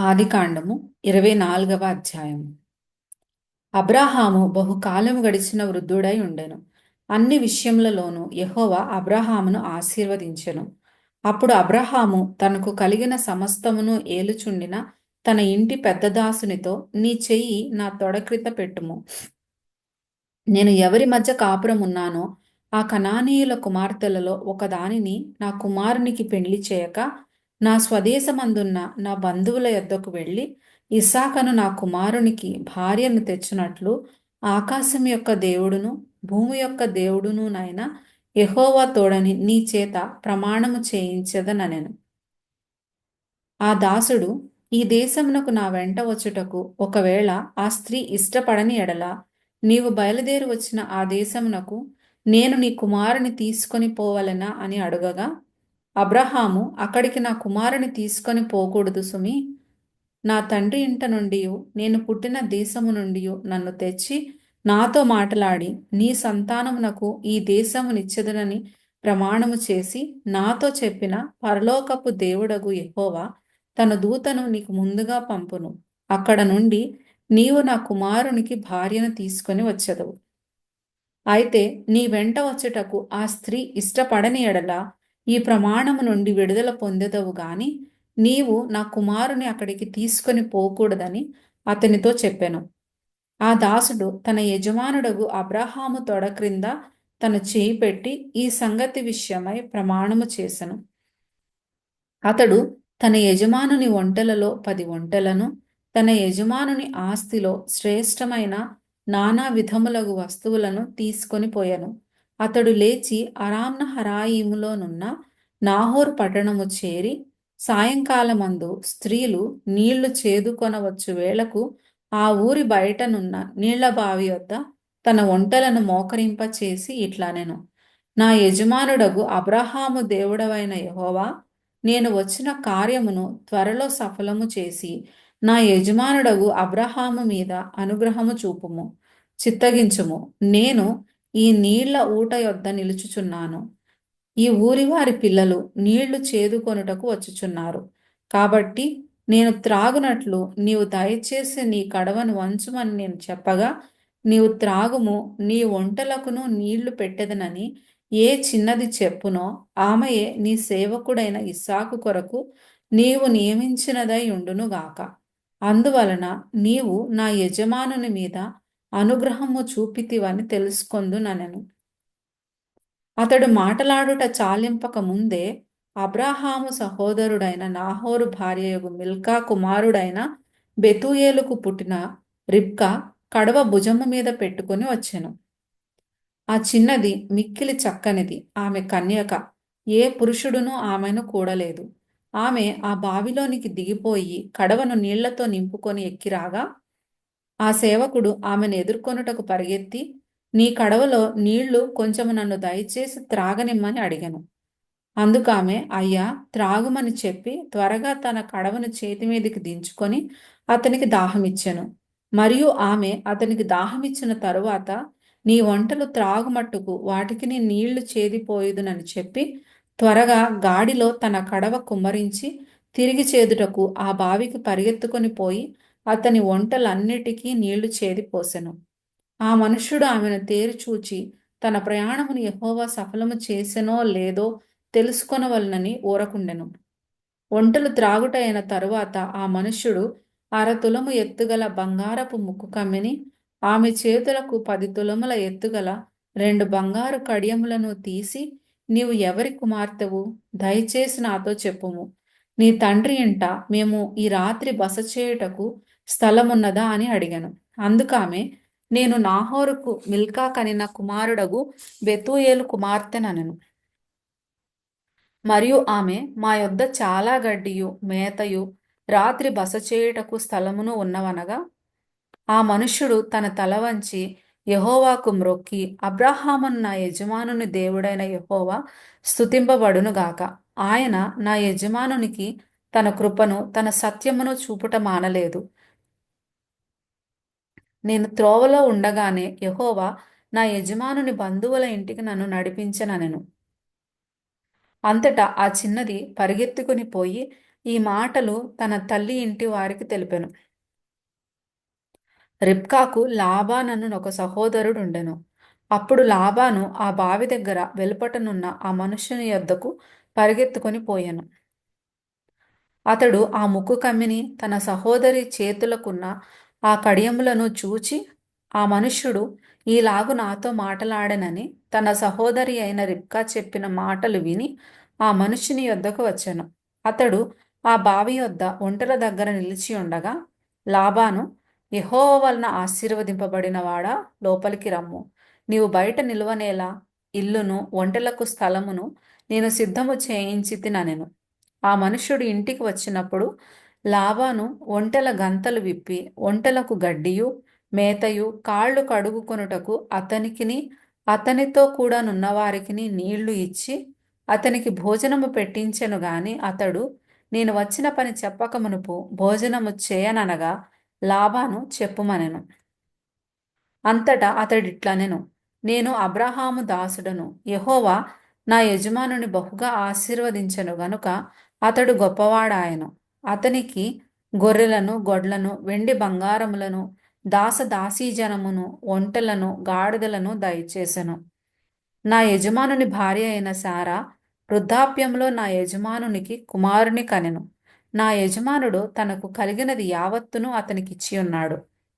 ఆదికాండము 24వ అధ్యాయము. అబ్రాహాము బహుకాలము గడిచిన వృద్ధుడై ఉండెను. అన్ని విషయములలోనూ యెహోవా అబ్రాహామును ఆశీర్వదించెను. అప్పుడు అబ్రాహాము తనకు కలిగిన సమస్తమును ఏలుచుండిన తన ఇంటి పెద్దదాసునితో, నీ చెయ్యి నా తొడ క్రింద పెట్టుము. నేను ఎవరి మధ్య కాపురమున్నానో ఆ కనానీయుల కుమార్తెలలో ఒకదానిని నా కుమారునికి పెండ్లి చేయక, నా స్వదేశమందున్న నా బంధువుల యొద్దకు వెళ్ళి ఇస్సాకును నా కుమారునికి భార్యను తెచ్చునట్లు ఆకాశం యొక్క దేవుడును భూమి యొక్క దేవుడునునైన యెహోవా తోడని నీ చేత ప్రమాణము చేయించెదనెను. ఆ దాసుడు, ఈ దేశమునకు నా వెంట వచ్చుటకు ఒకవేళ ఆ స్త్రీ ఇష్టపడని ఎడల, నీవు బయలుదేరి వచ్చిన ఆ దేశమునకు నేను నీ కుమారుని తీసుకొని పోవలెనా అని అడుగగా, అబ్రహాము, అక్కడికి నా కుమారుని తీసుకొని పోకూడదు సుమి. నా తండ్రి ఇంట నుండి నేను పుట్టిన దేశము నుండి నన్ను తెచ్చి నాతో మాటలాడి నీ సంతానమునకు ఈ దేశమునిచ్చెదనని ప్రమాణము చేసి నాతో చెప్పిన పరలోకపు దేవుడగు యెహోవా తన దూతను నీకు ముందుగా పంపును. అక్కడ నుండి నీవు నా కుమారునికి భార్యను తీసుకొని వచ్చెదవు. అయితే నీ వెంట వచ్చుటకు ఆ స్త్రీ ఇష్టపడని ఎడల ఈ ప్రమాణము నుండి విడుదల పొందెదవు గాని నీవు నా కుమారుని అక్కడికి తీసుకొని పోకూడదని అతనితో చెప్పెను. ఆ దాసుడు తన యజమానుడగు అబ్రాహాము తొడ క్రింద తన చేయి పెట్టి ఈ సంగతి విషయమై ప్రమాణము చేసెను. అతడు తన యజమానుని ఒంటెలలో 10 ఒంటెలను, తన యజమానుని ఆస్తిలో శ్రేష్టమైన నానా విధములగు వస్తువులను తీసుకొని పోయెను. అతడు లేచి అరామ్నహరాయిములోనున్న నాహోరు పట్టణము చేరి, సాయంకాలమందు స్త్రీలు నీళ్లు చేదుకొనవచ్చు వేళకు ఆ ఊరి బయటనున్న నీళ్లబావి వద్ద తన ఒంటెలను మోకరింప చేసి ఇట్లనెను: నా యజమానుడగు అబ్రాహాము దేవుడవైన యెహోవా, నేను వచ్చిన కార్యమును త్వరలో సఫలము చేసి నా యజమానుడగు అబ్రాహాము మీద అనుగ్రహము చూపుము, చిత్తగించుము. నేను ఈ నీళ్ల ఊట యొద్ద నిలుచుచున్నాను. ఈ ఊరివారి పిల్లలు నీళ్లు చేదుకొనుటకు వచ్చుచున్నారు. కాబట్టి నేను త్రాగునట్లు నీవు దయచేసి నీ కడవను వంచుమని నేను చెప్పగా, నీవు త్రాగుము, నీ ఒంటెలకును నీళ్లు పెట్టెదనని ఏ చిన్నది చెప్పునో ఆమెయే నీ సేవకుడైన ఇస్సాకు కొరకు నీవు నియమించినదై ఉండునుగాక. అందువలన నీవు నా యజమానుని మీద అనుగ్రహము చూపితివని తెలుసుకొందుననెను. అతడు మాటలాడుట చాలింపక ముందే అబ్రాహాము సహోదరుడైన నాహోరు భార్యయగు మిల్కా కుమారుడైన బెతూయేలుకు పుట్టిన రిబ్కా కడవ భుజము మీద పెట్టుకుని వచ్చెను. ఆ చిన్నది మిక్కిలి చక్కనిది, ఆమె కన్యక, ఏ పురుషుడునూ ఆమెను కూడలేదు. ఆమె ఆ బావిలోనికి దిగిపోయి కడవను నీళ్లతో నింపుకొని ఎక్కిరాగా, ఆ సేవకుడు ఆమెను ఎదుర్కొనుటకు పరిగెత్తి, నీ కడవలో నీళ్లు కొంచెము నన్ను దయచేసి త్రాగనిమ్మని అడిగెను. అందుకామె, అయ్యా, త్రాగుమని చెప్పి త్వరగా తన కడవను చేతి మీదికి దించుకొని అతనికి దాహమిచ్చెను. మరియు ఆమె అతనికి దాహమిచ్చిన తరువాత, నీ ఒంటెలు త్రాగుమట్టుకు వాటికి నీ నీళ్లు చేదిపోయుదునని చెప్పి త్వరగా గాడిలో తన కడవ కుమ్మరించి తిరిగి చేదుటకు ఆ బావికి పరిగెత్తుకొని పోయి అతని ఒంటెలన్నిటికీ నీళ్లు చేదిపోసెను. ఆ మనుష్యుడు ఆమెను తేరి చూచి తన ప్రయాణమును యెహోవా సఫలము చేసెనో లేదో తెలుసుకొనవలనని ఊరకుండెను. ఒంటెలు త్రాగుట అయిన తరువాత ఆ మనుష్యుడు 1/2 తులము ఎత్తుగల బంగారపు ముక్కు కమ్మిని, ఆమె చేతులకు 10 తులముల ఎత్తుగల 2 బంగారు కడియములను తీసి, నీవు ఎవరి కుమార్తెవు? దయచేసి నాతో చెప్పుము. నీ తండ్రి ఇంట మేము ఈ రాత్రి బస చేయుటకు స్థలమున్నదా అని అడిగాను. అందుకామె, నేను నాహోరుకు మిల్కా కనిన కుమారుడగు బెతూయేలు కుమార్తెననెను. మరియు ఆమె, మా యొద్ద చాలా గడ్డియు మేతయు రాత్రి బస చేయుటకు స్థలమును ఉన్నవనగా, ఆ మనుష్యుడు తన తల వంచి యెహోవాకు మ్రొక్కి, అబ్రాహామును నా యజమానుని దేవుడైన యెహోవా స్తుతింపబడునుగాక. ఆయన నా యజమానునికి తన కృపను తన సత్యమును చూపుట మానలేదు. నేను త్రోవలో ఉండగానే యెహోవా నా యజమానుని బంధువుల ఇంటికి నన్ను నడిపించెననెను. అంతటా ఆ చిన్నది పరిగెత్తుకుని పోయి ఈ మాటలు తన తల్లి ఇంటి వారికి తెలిపెను. రిబ్కాకు లాబానను ఒక సహోదరుడుండెను. అప్పుడు లాబాను ఆ బావి దగ్గర వెలుపటనున్న ఆ మనుష్యుని యొద్దకు పరిగెత్తుకొని పోయెను. అతడు ఆ ముక్కు కమ్మిని తన సహోదరి చేతులకున్న ఆ కడియములను చూచి, ఆ మనుష్యుడు ఈలాగు నాతో మాటలాడెనని తన సహోదరి అయిన రిబ్కా చెప్పిన మాటలు విని ఆ మనుష్యుని యొద్దకు వచ్చెను. అతడు ఆ బావి యొద్ద ఒంటెల దగ్గర నిలిచి ఉండగా లాబాను, యెహోవా వలన ఆశీర్వదింపబడిన వాడా, లోపలికి రమ్ము. నీవు బయట నిలువనేలా, ఇల్లును ఒంటెలకు స్థలమును నేను సిద్ధము చేయించితిననెను. ఆ మనుష్యుడు ఇంటికి వచ్చినప్పుడు లాబాను ఒంటెల గంతలు విప్పి ఒంటెలకు గడ్డియు మేతయు కాళ్ళు కడుగుకొనుటకు అతనికిని అతనితో కూడా నున్నవారికిని నీళ్లు ఇచ్చి అతనికి భోజనము పెట్టించెను గాని అతడు, నేను వచ్చిన పని చెప్పక మునుపు భోజనము చేయననగా లాబాను చెప్పుమనెను. అంతటా అతడిట్లనెను, నేను అబ్రహాము దాసుడను. యెహోవా నా యజమానుని బహుగా ఆశీర్వదించెను గనుక అతడు గొప్పవాడాయెను. అతనికి గొర్రెలను గొడ్లను వెండి బంగారములను దాసదాసీజనమును ఒంటెలను గాడిదలను దయచేసెను. నా యజమానుని భార్య అయిన శారా వృద్ధాప్యంలో నా యజమానునికి కుమారుని కనెను. నా యజమానుడు తనకు కలిగినది యావత్తును అతనికిచ్చి ఉన్నాడు.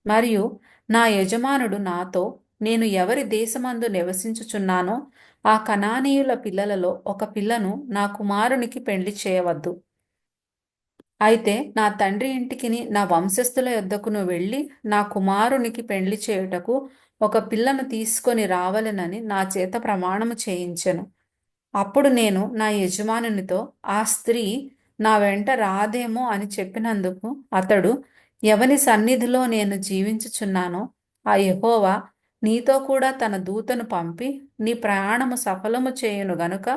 మరియు నా యజమానుడు నాతో, నేను ఎవరి దేశమందు నివసించుచున్నానో ఆ కనానీయుల పిల్లలలో ఒక పిల్లను నా కుమారునికి పెండ్లి చేయవద్దు. అయితే నా తండ్రి ఇంటికిని నా వంశస్థుల యొద్దకును వెళ్ళి నా కుమారునికి పెండ్లి చేయుటకు ఒక పిల్లను తీసుకొని రావలెనని నా చేత ప్రమాణము చేయించెను. అప్పుడు నేను నా యజమానునితో, ఆ స్త్రీ నా వెంట రాదేమో అని చెప్పినందుకు అతడు, ఎవని సన్నిధిలో నేను జీవించుచున్నానో ఆ యెహోవా నీతో కూడా తన దూతను పంపి నీ ప్రయాణము సఫలము చేయును గనుక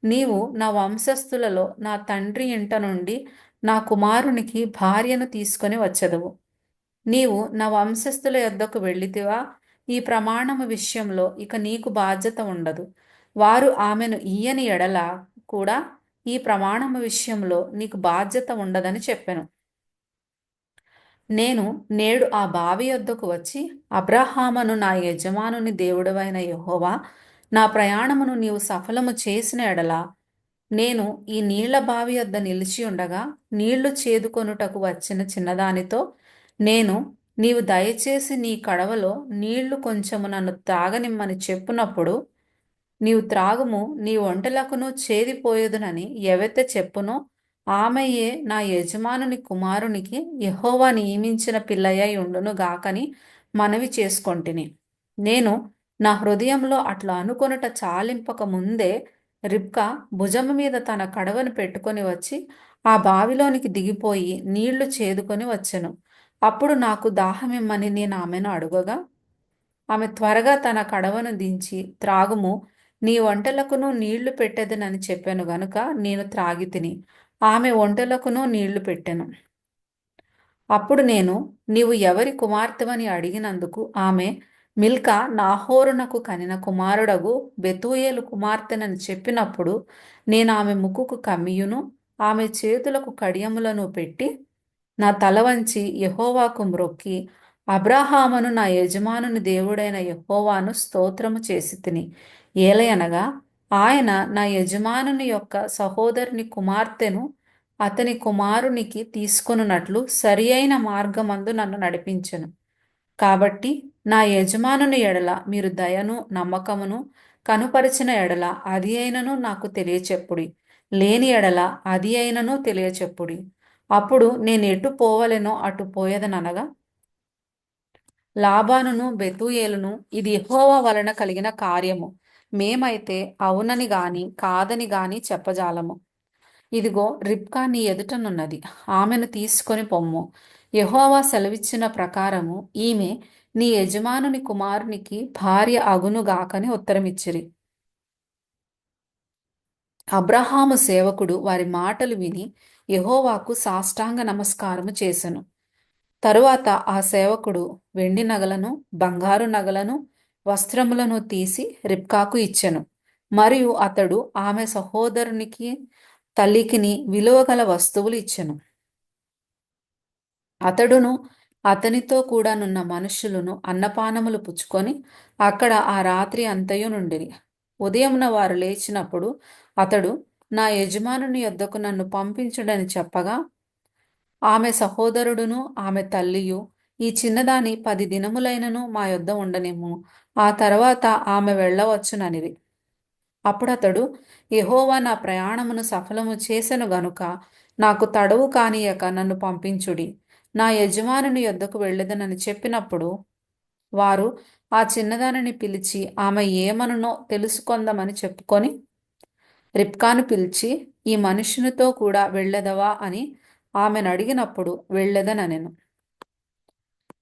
నీవు నా వంశస్థులలో నా తండ్రి ఇంట నుండి నా కుమారునికి భార్యను తీసుకొని వచ్చెదవు. నీవు నా వంశస్థుల యొద్దకు వెళ్ళితివా, ఈ ప్రమాణము విషయంలో ఇక నీకు బాధ్యత ఉండదు. వారు ఆమెను ఇయ్యని ఎడల కూడా ఈ ప్రమాణము విషయంలో నీకు బాధ్యత ఉండదని చెప్పెను. నేను నేడు ఆ బావి యొద్దకు వచ్చి, అబ్రహామును నా యజమానుని దేవుడవైన యెహోవా నా ప్రయాణమును నీవు సఫలము చేసిన ఎడల నేను ఈ నీళ్ల బావి యొద్ద నిలిచి ఉండగా నీళ్లు చేదుకొనుటకు వచ్చిన చిన్నదానితో నేను, నీవు దయచేసి నీ కడవలో నీళ్లు కొంచెము నన్ను త్రాగనిమ్మని చెప్పునప్పుడు, నీవు త్రాగుము, నీ ఒంటెలకును చేదిపోయేదునని ఎవైతే చెప్పునో ఆమెయే నా యజమానుని కుమారునికి యెహోవా నియమించిన పిల్లయ్యై ఉండును గాకని మనవి చేసుకొంటిని. నేను నా హృదయంలో అట్లా అనుకొనుట చాలింపక ముందే రిబ్కా భుజము మీద తన కడవను పెట్టుకొని వచ్చి ఆ బావిలోనికి దిగిపోయి నీళ్లు చేదుకొని వచ్చెను. అప్పుడు నాకు దాహమిమ్మని నేను ఆమెను అడుగగా ఆమె త్వరగా తన కడవను దించి, త్రాగుము, నీ ఒంటెలకును నీళ్లు పెట్టెదనని చెప్పాను గనుక నేను త్రాగితిని. ఆమె ఒంటెలకును నీళ్లు పెట్టెను. అప్పుడు నేను, నీవు ఎవరి కుమార్తెవని అడిగినందుకు ఆమె, మిల్కా నాహోరునకు కనిన కుమారుడగు బెతూయేలు కుమార్తెనని చెప్పినప్పుడు నేను ఆమె ముక్కుకు కమ్మియును ఆమె చేతులకు కడియములను పెట్టి నా తల వంచి యెహోవాకు మ్రొక్కి, అబ్రహామును నా యజమానుని దేవుడైన యెహోవాను స్తోత్రము చేసి తిని. ఏలయనగా ఆయన నా యజమానుని యొక్క సహోదరుని కుమార్తెను అతని కుమారునికి తీసుకొనున్నట్లు సరి అయిన మార్గమందు నన్ను నడిపించెను. కాబట్టి నా యజమానుని ఎడల మీరు దయను నమ్మకమును కనుపరిచిన ఎడల అది అయినను నాకు తెలియచెప్పుడి, లేని ఎడల అది అయినను తెలియచెప్పుడి. అప్పుడు నేను ఎటు పోవలెనో అటు పోయేదనగా లాబానును బెతూయేలును, ఇది యెహోవా వలన కలిగిన కార్యము, మేమైతే అవునని గాని కాదని గాని చెప్పజాలము. ఇదిగో రిబ్కా నీ ఎదుటనున్నది, ఆమెను తీసుకొని పొమ్ము. యెహోవా సెలవిచ్చిన ప్రకారము ఈమె నీ యజమానుని కుమారునికి భార్య అగునుగాకని ఉత్తరమిచ్చిరి. అబ్రహాము సేవకుడు వారి మాటలు విని యెహోవాకు సాష్టాంగ నమస్కారము చేసెను. తరువాత ఆ సేవకుడు వెండి నగలను బంగారు నగలను వస్త్రములను తీసి రిబ్కాకు ఇచ్చెను. మరియు అతడు ఆమె సహోదరునికి తల్లికిని విలువగల వస్తువులు ఇచ్చెను. అతడును అతనితో కూడానున్న మనుష్యులను అన్నపానములు పుచ్చుకొని అక్కడ ఆ రాత్రి అంతయు నుండిరి. ఉదయమున వారు లేచినప్పుడు అతడు, నా యజమానుని యొద్దకు నన్ను పంపించుడని చెప్పగా, ఆమె సహోదరుడును ఆమె తల్లియు, ఈ చిన్నదాని 10 దినములైనను మా యొద్ద ఉండనిమ్ము, ఆ తర్వాత ఆమె వెళ్ళవచ్చుననిరి. అప్పుడతడు, యెహోవా నా ప్రయాణమును సఫలము చేసెను గనుక నాకు తడవు కానీయక నన్ను పంపించుడి, నా యజమానుని యొద్దకు వెళ్ళెదనని చెప్పినప్పుడు వారు ఆ చిన్నదానిని పిలిచి ఆమె ఏమనునో తెలుసుకొందమని చెప్పుకొని రిబ్కాను పిలిచి, ఈ మనుష్యునితో కూడా వెళ్ళెదవా అని ఆమెను అడిగినప్పుడు వెళ్ళెదననెను.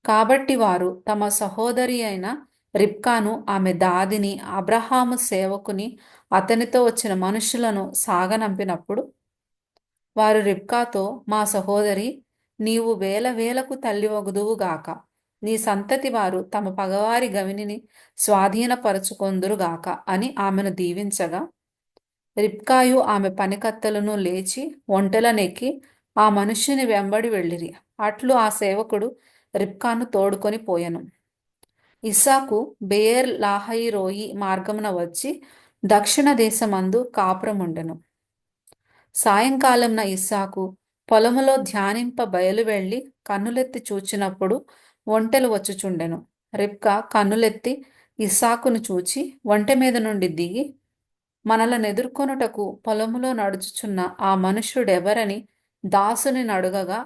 కాబట్టి వారు తమ సహోదరి అయిన రిబ్కాను, ఆమె దాదిని, అబ్రహాము సేవకుని, అతనితో వచ్చిన మనుషులను సాగనంపినప్పుడు వారు రిబ్కాతో, మా సహోదరి, నీవు వేల వేలకు తల్లివగుదువుగాక, నీ సంతతి వారు తమ పగవారి గవినిని స్వాధీనపరచుకొందురుగాక అని ఆమెను దీవించగా, రిబ్కాయు ఆమె పనికత్తెలను లేచి ఒంటెలనెక్కి ఆ మనుష్యుని వెంబడి వెళ్ళిరి. అట్లు ఆ సేవకుడు రిబ్కాను తోడుకొని పోయెను. ఇస్సాకు బెయేర్ లాహాయిరోయి మార్గమున వచ్చి దక్షిణ దేశమందు కాపురముండెను. సాయంకాలంన ఇస్సాకు పొలములో ధ్యానింప బయలు వెళ్ళి కన్నులెత్తి చూచినప్పుడు ఒంటెలు వచ్చుచుండెను. రిబ్కా కన్నులెత్తి ఇస్సాకును చూచి ఒంటె మీద నుండి దిగి, మనలనెదుర్కొనుటకు పొలములో నడుచుచున్న ఆ మనుష్యుడెవరని దాసుని నడుగగా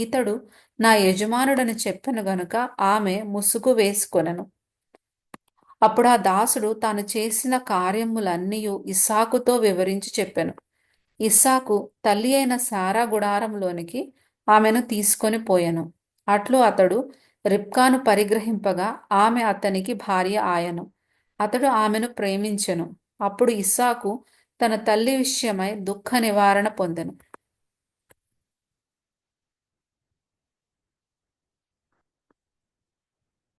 ఇతడు నా యజమానుడని చెప్పెను గనుక ఆమె ముసుగు వేసుకొనెను. అప్పుడు ఆ దాసుడు తాను చేసిన కార్యములన్నీయు ఇస్సాకుతో వివరించి చెప్పెను. ఇస్సాకు తల్లి అయిన శారా గుడారంలోనికి ఆమెను తీసుకొని పోయెను. అట్లు అతడు రిబ్కాను పరిగ్రహింపగా ఆమె అతనికి భార్య ఆయను. అతడు ఆమెను ప్రేమించెను. అప్పుడు ఇస్సాకు తన తల్లి విషయమై దుఃఖ నివారణ పొందెను.